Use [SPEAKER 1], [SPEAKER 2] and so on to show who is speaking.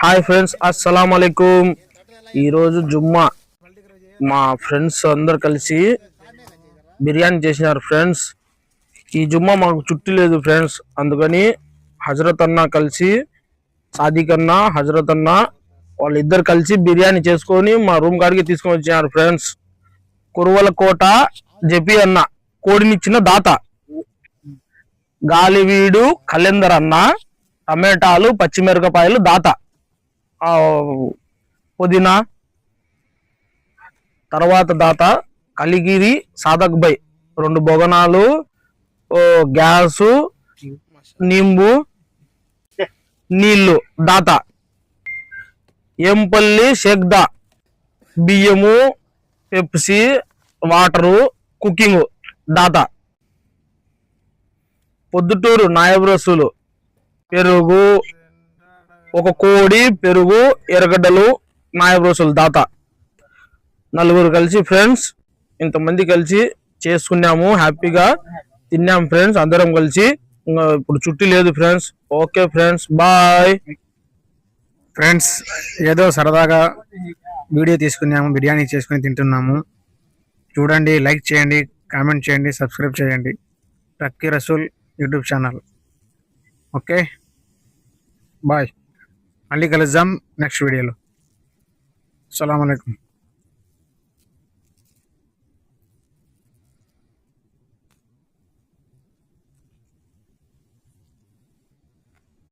[SPEAKER 1] Hi friends, అస్సలం అలైకుం. ఈరోజు జుమ్మా మా ఫ్రెండ్స్ అందరు కలిసి బిర్యానీ చేసినారు ఫ్రెండ్స్. ఈ జుమ్మా మాకు చుట్టి లేదు ఫ్రెండ్స్, అందుకని హజరత్ అన్న కలిసి సాదిక్ అన్న హజరత్ అన్న వాళ్ళిద్దరు కలిసి బిర్యానీ చేసుకొని మా రూమ్ కాడికి తీసుకొని వచ్చినారు ఫ్రెండ్స్. కురువల కోట జపి అన్న కోడినిచ్చిన దాత, గాలివీడు కలెందర్ అన్న టమాటాలు పచ్చిమిరపకాయలు దాత, పుదీనా తర్వాత దాత కలిగిరి సాదక్ బై 2 బొగనాలు, గ్యాసు, నింబు నీళ్లు దాత, ఎంపల్లి షేక్దా బియ్యము పెప్సీ వాటరు కుకింగ్ దాత, పొద్దుటూరు నాయబ్ రసూలు పెరుగు, ఒక కోడి పెరుగు ఎర్రగడ్డలు నాయబ్ రసూలు దాత. 4 కలిసి ఫ్రెండ్స్ ఇంతమంది కలిసి చేసుకున్నాము, హ్యాపీగా తిన్నాం ఫ్రెండ్స్ అందరం కలిసి. ఇప్పుడు చుట్టి లేదు friends. Okay friends, bye
[SPEAKER 2] friends. ఏదో సరదాగా వీడియో తీసుకున్నాము, బిర్యానీ చేసుకుని తింటున్నాము. చూడండి, లైక్ చేయండి, కామెంట్ చేయండి, సబ్స్క్రైబ్ చేయండి. Takki Rasool YouTube channel. Okay bye, మళ్ళీ కలుద్దాం నెక్స్ట్ వీడియోలో. అస్సలాము అలైకుం.